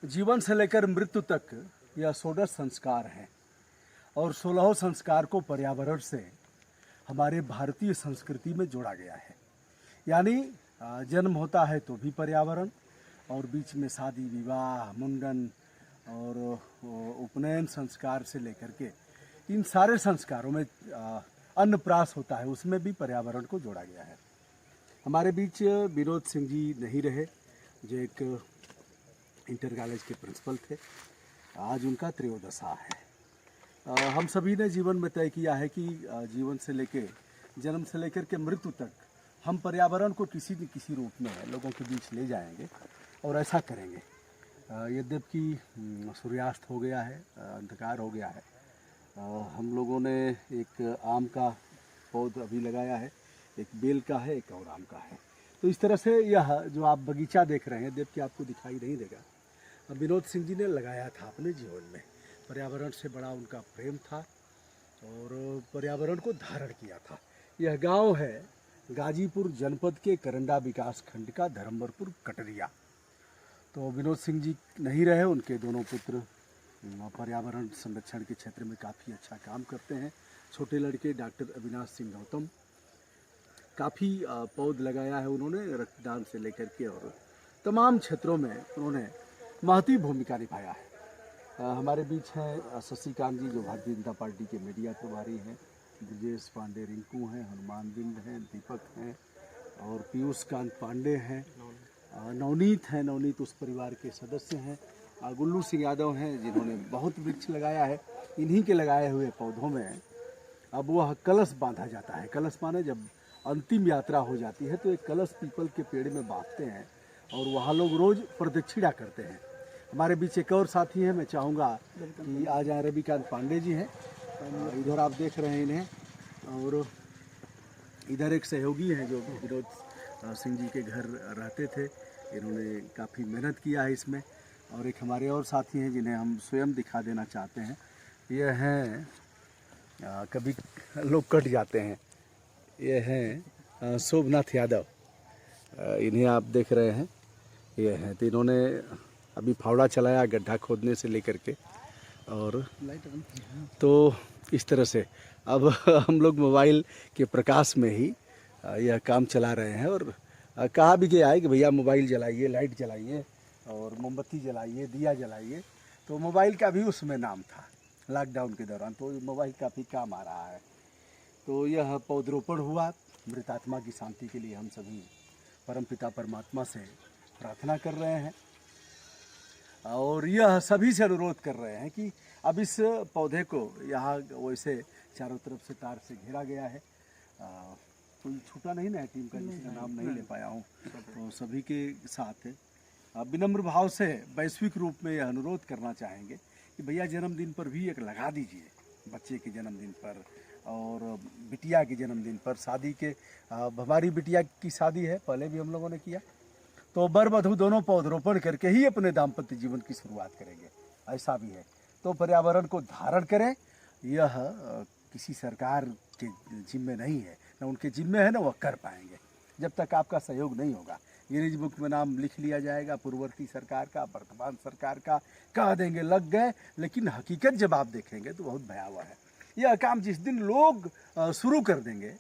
जीवन से लेकर मृत्यु तक यह 16 संस्कार हैं और 16 संस्कार को पर्यावरण से हमारे भारतीय संस्कृति में जोड़ा गया है। यानी जन्म होता है तो भी पर्यावरण, और बीच में शादी विवाह मुंडन और उपनयन संस्कार से लेकर के इन सारे संस्कारों में अन्नप्राश होता है, उसमें भी पर्यावरण को जोड़ा गया है। हमारे बीच विनोद सिंह जी नहीं रहे, जो एक इंटर कॉलेज के प्रिंसिपल थे। आज उनका त्रयोदशा है। हम सभी ने जीवन में तय किया है कि जीवन से लेके जन्म से लेकर के मृत्यु तक हम पर्यावरण को किसी न किसी रूप में लोगों के बीच ले जाएंगे और ऐसा करेंगे। यद्यपि सूर्यास्त हो गया है, अंधकार हो गया है, हम लोगों ने एक आम का पौधा अभी लगाया है, एक बेल का है, एक और आम का है। तो इस तरह से यह जो आप बगीचा देख रहे हैं, जबकि आपको दिखाई नहीं देगा, विनोद सिंह जी ने लगाया था अपने जीवन में। पर्यावरण से बड़ा उनका प्रेम था और पर्यावरण को धारण किया था। यह गांव है गाजीपुर जनपद के करंडा विकास खंड का धर्मपुर कटरिया। तो विनोद सिंह जी नहीं रहे, उनके दोनों पुत्र पर्यावरण संरक्षण के क्षेत्र में काफ़ी अच्छा काम करते हैं। छोटे लड़के डॉक्टर अविनाश सिंह गौतम, काफ़ी पौध लगाया है उन्होंने, रक्तदान से लेकर के और तमाम क्षेत्रों में उन्होंने महती भूमिका निभाया है। हमारे बीच हैं शशिकांत जी, जो भारतीय जनता पार्टी के मीडिया प्रभारी हैं, ब्रजेश पांडे रिंकू हैं, हनुमान बिंद हैं, दीपक हैं और पीयूष कांत पांडे हैं, नवनीत हैं, नवनीत उस परिवार के सदस्य हैं, गुल्लू सिंह यादव हैं, जिन्होंने बहुत वृक्ष लगाया है। इन्हीं के लगाए हुए पौधों में अब वह कलश बांधा जाता है। कलश माने जब अंतिम यात्रा हो जाती है तो एक कलश पीपल के पेड़ में बांधते हैं और वहाँ लोग रोज़ प्रदक्षिणा करते हैं। हमारे बीच एक और साथी हैं, मैं चाहूँगा कि आ जाए, रविकांत पांडे जी हैं, इधर आप देख रहे हैं इन्हें, और इधर एक सहयोगी हैं जो विनोद सिंह जी के घर रहते थे, इन्होंने काफ़ी मेहनत किया है इसमें। और एक हमारे और साथी हैं जिन्हें हम स्वयं दिखा देना चाहते हैं, ये हैं, कभी लोग कट जाते हैं, ये हैं शोभनाथ यादव, इन्हें आप देख रहे हैं, ये हैं। तो इन्होंने अभी फावड़ा चलाया गड्ढा खोदने से लेकर के, और तो इस तरह से अब हम लोग मोबाइल के प्रकाश में ही यह काम चला रहे हैं। और कहा भी गया है कि भैया मोबाइल जलाइए, लाइट जलाइए और मोमबत्ती जलाइए, दिया जलाइए। तो मोबाइल का भी उसमें नाम था लॉकडाउन के दौरान, तो मोबाइल काफ़ी काम आ रहा है। तो यह पौधरोपण हुआ। मृतात्मा की शांति के लिए हम सभी परमपिता परमात्मा से प्रार्थना कर रहे हैं और यह सभी से अनुरोध कर रहे हैं कि अब इस पौधे को यहाँ वैसे चारों तरफ से तार से घेरा गया है। कोई छूटा नहीं ना टीम का, जिसका नाम नहीं ले पाया हूँ, तो सभी के साथ विनम्र भाव से वैश्विक रूप में यह अनुरोध करना चाहेंगे कि भैया जन्मदिन पर भी एक लगा दीजिए, बच्चे के जन्मदिन पर और बिटिया के जन्मदिन पर, शादी के, हमारी बिटिया की शादी है, पहले भी हम लोगों ने किया, तो वर वधू दोनों पौधरोपण करके ही अपने दाम्पत्य जीवन की शुरुआत करेंगे, ऐसा भी है। तो पर्यावरण को धारण करें, यह किसी सरकार के जिम्मे नहीं है, न उनके जिम्मे है, न वह कर पाएंगे जब तक आपका सहयोग नहीं होगा। गिनीज बुक में नाम लिख लिया जाएगा पूर्ववर्ती सरकार का, वर्तमान सरकार का, कह देंगे लग गए, लेकिन हकीकत जब आप देखेंगे तो बहुत भयावह है। यह काम जिस दिन लोग शुरू कर देंगे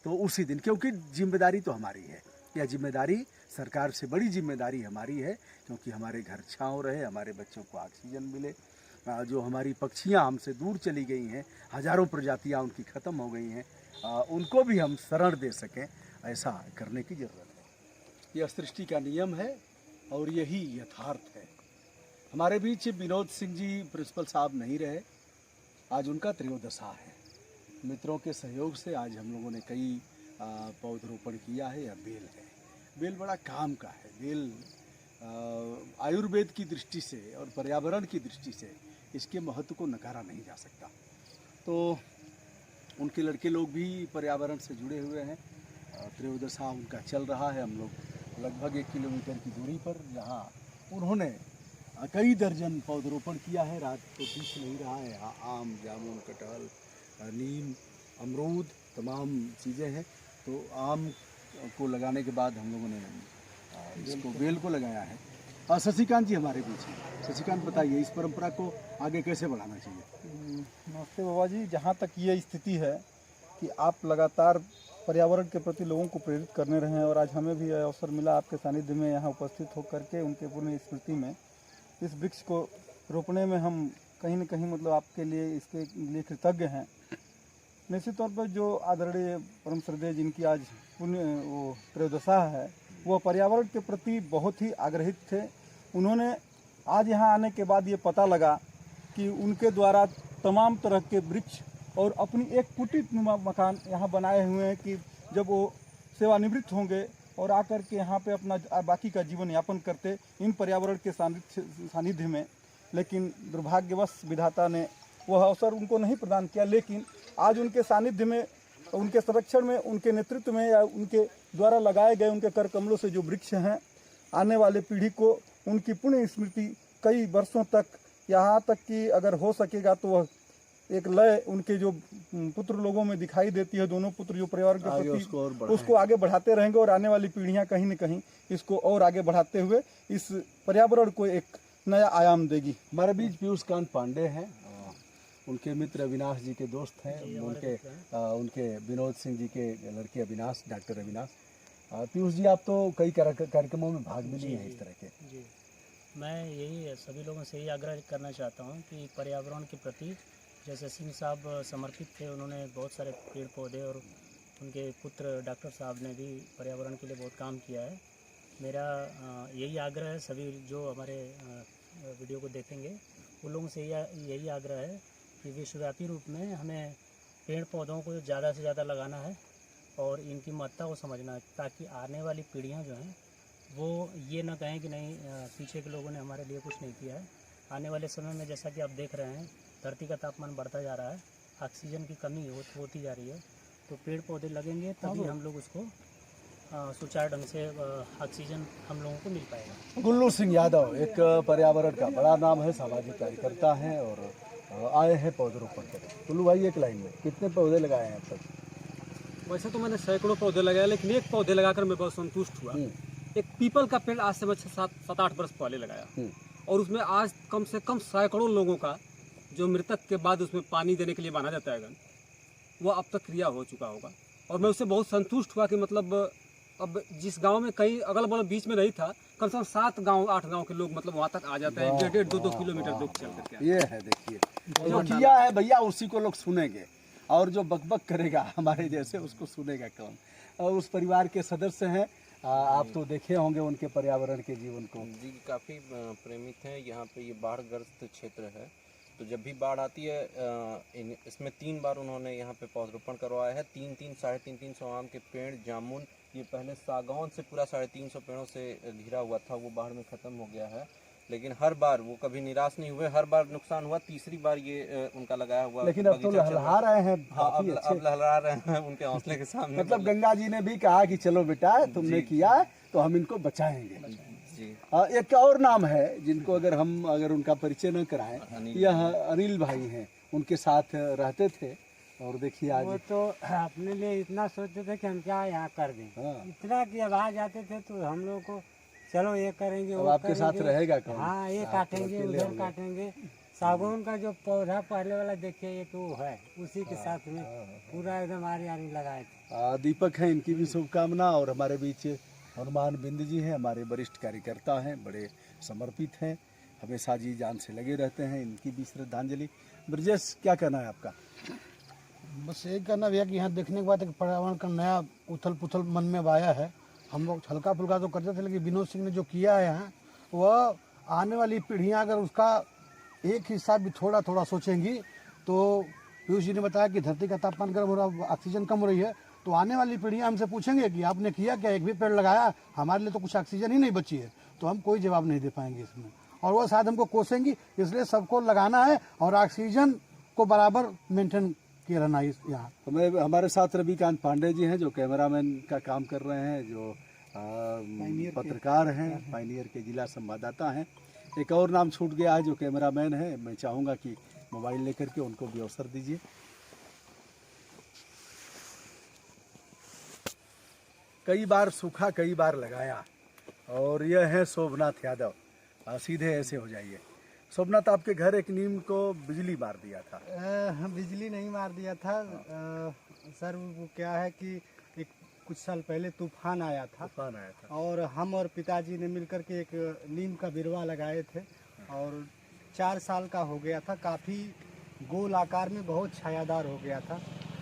तो उसी दिन, क्योंकि जिम्मेदारी तो हमारी है, यह जिम्मेदारी सरकार से बड़ी जिम्मेदारी हमारी है, क्योंकि हमारे घर छाँव रहे, हमारे बच्चों को ऑक्सीजन मिले, जो हमारी पक्षियाँ हमसे दूर चली गई हैं, हज़ारों प्रजातियाँ उनकी ख़त्म हो गई हैं, उनको भी हम शरण दे सकें, ऐसा करने की ज़रूरत है। यह सृष्टि का नियम है और यही यथार्थ है। हमारे बीच विनोद सिंह जी प्रिंसिपल साहब नहीं रहे, आज उनका त्रयोदशा है। मित्रों के सहयोग से आज हम लोगों ने कई पौधरोपण किया है। यह बेल है, बेल बड़ा काम का है। बेल आयुर्वेद की दृष्टि से और पर्यावरण की दृष्टि से इसके महत्व को नकारा नहीं जा सकता। तो उनके लड़के लोग भी पर्यावरण से जुड़े हुए हैं। त्रयोदशा उनका चल रहा है। हम लोग लगभग 1 किलोमीटर की दूरी पर, जहाँ उन्होंने कई दर्जन पौधरोपण किया है। रात तो दिख नहीं रहा है, यहाँ आम, जामुन, कटहल, नीम, अमरूद, तमाम चीज़ें हैं। तो आम को लगाने के बाद हम लोगों ने इसको बेल को लगाया है। शशिकांत जी हमारे बीच हैं। शशिकांत बताइए, इस परंपरा को आगे कैसे बढ़ाना चाहिए? नमस्ते बाबा जी। जहाँ तक ये स्थिति है कि आप लगातार पर्यावरण के प्रति लोगों को प्रेरित करने रहे हैं, और आज हमें भी यह अवसर मिला आपके सानिध्य में यहाँ उपस्थित होकर के उनके पुण्य स्मृति में इस वृक्ष को रोपने में हम कहीं न कहीं मतलब आपके लिए इसके लिए कृतज्ञ हैं। निश्चित तौर पर जो आदरणीय परम श्रद्धेय जिनकी आज पुण्य वो त्रयोदशा है, वह पर्यावरण के प्रति बहुत ही आग्रहित थे। उन्होंने आज यहाँ आने के बाद ये पता लगा कि उनके द्वारा तमाम तरह के वृक्ष और अपनी एक कुटीर नुमा मकान यहाँ बनाए हुए हैं कि जब वो सेवानिवृत्त होंगे और आकर के यहाँ पे अपना बाकी का जीवन यापन करते इन पर्यावरण के सानिध्य में। लेकिन दुर्भाग्यवश विधाता ने वह अवसर उनको नहीं प्रदान किया। लेकिन आज उनके सानिध्य में, उनके संरक्षण में, उनके नेतृत्व में या उनके द्वारा लगाए गए उनके कर कमलों से जो वृक्ष हैं, आने वाले पीढ़ी को उनकी पुण्य स्मृति कई वर्षों तक, यहाँ तक कि अगर हो सकेगा तो वह एक लय उनके जो पुत्र लोगों में दिखाई देती है, दोनों पुत्र जो पर्यावरण के प्रति उसको आगे बढ़ाते रहेंगे और आने वाली पीढ़ियां कहीं न कहीं इसको और आगे बढ़ाते हुए इस पर्यावरण को एक नया आयाम देगी। हमारे बीच पीयूष कांत पांडे हैं, उनके मित्र अविनाश जी के दोस्त हैं, उनके विनोद सिंह जी के लड़के अविनाश, डॉक्टर अविनाश। पीयूष जी, आप तो कई कार्यक्रमों में भाग भी लिए हैं इस तरह के। जी, मैं यही सभी लोगों से यही आग्रह करना चाहता हूँ कि पर्यावरण के प्रति, जैसे सिंह साहब समर्पित थे, उन्होंने बहुत सारे पेड़ पौधे, और उनके पुत्र डॉक्टर साहब ने भी पर्यावरण के लिए बहुत काम किया है। मेरा यही आग्रह है, सभी जो हमारे वीडियो को देखेंगे उन लोगों से यही आग्रह है कि विश्वव्यापी रूप में हमें पेड़ पौधों को ज़्यादा से ज़्यादा लगाना है और इनकी महत्ता को समझना है, ताकि आने वाली पीढ़ियां जो हैं वो ये ना कहें कि नहीं पीछे के लोगों ने हमारे लिए कुछ नहीं किया है। आने वाले समय में जैसा कि आप देख रहे हैं, धरती का तापमान बढ़ता जा रहा है, ऑक्सीजन की कमी होती जा रही है, तो पेड़ पौधे लगेंगे तभी हम लोग उसको सुचारू ढंग से ऑक्सीजन हम लोगों को मिल पाएगा। गुल्लू सिंह यादव एक पर्यावरण का बड़ा नाम है, सामाजिक कार्यकर्ता हैं और आए हैं पौधरोपण करें। गुल्लू भाई, एक लाइन में कितने पौधे लगाए हैं अब तक? वैसे तो मैंने सैकड़ों पौधे लगाए, लेकिन एक पौधे लगाकर मैं बहुत संतुष्ट हुआ। एक पीपल का पेड़ आज से मैं 7-8 वर्ष पहले लगाया, और उसमें आज कम से कम सैकड़ों लोगों का जो मृतक के बाद उसमें पानी देने के लिए बांधा जाता है, वह अब तक क्रिया हो चुका होगा। और मैं उससे बहुत संतुष्ट हुआ कि मतलब अब जिस गांव में कहीं अगल बगल बीच में नहीं था, कम से कम 7 गांव 8 गांव के लोग मतलब वहां तक आ जाते हैं, 1.5-2 किलोमीटर दूर चल करके। ये है, देखिए जो किया है भैया उसी को लोग सुनेंगे, और जो बकबक करेगा हमारे जैसे उसको सुनेगा कौन? और उस परिवार के सदस्य हैं, आप तो देखे होंगे उनके पर्यावरण के जीवन को। जी, काफ़ी प्रेमित हैं। यहाँ पे ये बाढ़ग्रस्त क्षेत्र है, तो जब भी बाढ़ आती है इसमें 3 बार उन्होंने यहाँ पे पौधरोपण करवाया है। 300-350 आम के पेड़, जामुन, ये पहले सागौन से पूरा 350 पेड़ों से घिरा हुआ था, वो बाढ़ में ख़त्म हो गया है। लेकिन हर बार वो कभी निराश नहीं हुए, हर बार नुकसान हुआ। तीसरी बार ये उनका लगाया हुआ, लेकिन अब तो लहलहा रहे हैं। हाँ, अब लहलहा रहे हैं उनके हौसले के सामने। मतलब गंगा जी ने भी कहा कि चलो बेटा तुमने किया तो हम इनको बचाएंगे। जी। एक और नाम है जिनको अगर उनका परिचय न कराएं, यह अनिल भाई हैं, उनके साथ रहते थे, और देखिए आज वो तो अपने लिए इतना सोचते थे कि हम क्या यहाँ कर दें। हाँ। इतना कि अब आ जाते थे तो हम लोग को चलो ये करेंगे, अब वो आपके साथ करेंगे। रहेगा कौन? हाँ, ये काटेंगे, उधर काटेंगे। सागौन का जो पौधा पहले वाला देखिए, ये तो है, उसी के साथ में पूरा एकदम आरी लगाए थे। दीपक हैं, इनकी भी शुभकामना। और हमारे बीच हनुमान बिंद जी हैं, हमारे वरिष्ठ कार्यकर्ता हैं, बड़े समर्पित हैं, हमेशा जी जान से लगे रहते हैं, इनकी भी श्रद्धांजलि। ब्रजेश, क्या कहना है आपका? बस यही कहना भैया कि यहाँ देखने के बाद एक पर्यावरण का नया उथल पुथल मन में आया है। हम लोग हल्का फुल्का तो करते थे, लेकिन विनोद सिंह ने जो किया है यहाँ, वह आने वाली पीढ़ियाँ अगर उसका एक हिस्सा भी थोड़ा थोड़ा सोचेंगी, तो पीयूष जी ने बताया कि धरती का तापमान गर्म हो रहा है, ऑक्सीजन कम हो रही है, तो आने वाली पीढ़ियाँ हमसे पूछेंगे कि आपने किया क्या, एक भी पेड़ लगाया, हमारे लिए तो कुछ ऑक्सीजन ही नहीं बची है, तो हम कोई जवाब नहीं दे पाएंगे इसमें, और वो शायद हमको कोसेंगी। इसलिए सबको लगाना है और ऑक्सीजन को बराबर मेंटेन किए रहना है यहाँ। हमारे साथ रविकांत पांडे जी हैं, जो कैमरामैन का काम कर रहे हैं, जो पत्रकार हैं, पायनियर के जिला संवाददाता हैं। एक और नाम छूट गया है जो कैमरामैन है, मैं चाहूँगा कि मोबाइल लेकर के उनको भी अवसर दीजिए। कई बार सूखा, कई बार लगाया, और यह है शोभनाथ यादव। सीधे ऐसे हो जाइए। सोमनाथ, आपके घर एक नीम को बिजली मार दिया था। बिजली नहीं मार दिया था सर, वो क्या है कि एक कुछ साल पहले तूफान आया था तूफान आया था। और हम और पिताजी ने मिलकर के एक नीम का बिरवा लगाए थे और 4 साल का हो गया था, काफ़ी गोल आकार में बहुत छायादार हो गया था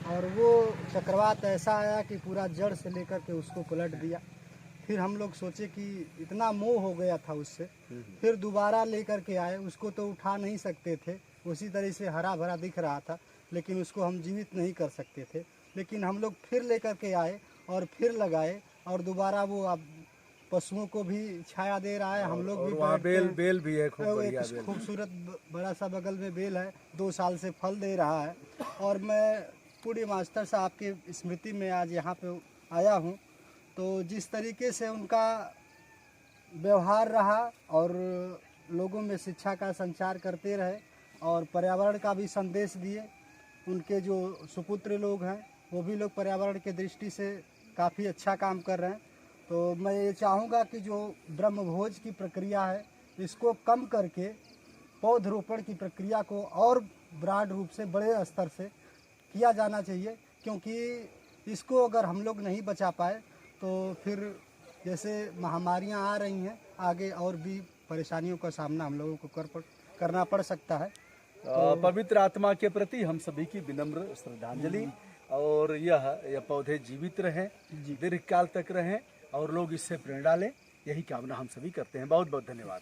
और वो चक्रवात ऐसा आया कि पूरा जड़ से लेकर के उसको पलट दिया। फिर हम लोग सोचे कि इतना मोह हो गया था उससे, फिर दोबारा लेकर के आए। उसको तो उठा नहीं सकते थे, उसी तरह से हरा भरा दिख रहा था, लेकिन उसको हम जीवित नहीं कर सकते थे। लेकिन हम लोग फिर लेकर के आए और फिर लगाए और दोबारा वो अब पशुओं को भी छाया दे रहा है। हम लोग और भी वहाँ बैठते हैं। बेल भी है, खूब एक बढ़िया बेल। खूबसूरत बड़ा सा बगल में बेल है, 2 साल से फल दे रहा है। और मैं पूरी मास्टर साहब की स्मृति में आज यहाँ पे आया हूँ, तो जिस तरीके से उनका व्यवहार रहा और लोगों में शिक्षा का संचार करते रहे और पर्यावरण का भी संदेश दिए। उनके जो सुपुत्र लोग हैं वो भी लोग पर्यावरण के दृष्टि से काफ़ी अच्छा काम कर रहे हैं। तो मैं ये चाहूँगा कि जो ब्रह्मभोज की प्रक्रिया है इसको कम करके पौधरोपण की प्रक्रिया को और ब्रॉड रूप से बड़े स्तर से किया जाना चाहिए, क्योंकि इसको अगर हम लोग नहीं बचा पाए तो फिर जैसे महामारियां आ रही हैं आगे और भी परेशानियों का सामना हम लोगों को करना पड़ सकता है। पवित्र आत्मा के प्रति हम सभी की विनम्र श्रद्धांजलि। और यह पौधे जीवित रहें, दीर्घकाल तक रहें और लोग इससे प्रेरणा लें, यही कामना हम सभी करते हैं। बहुत बहुत धन्यवाद।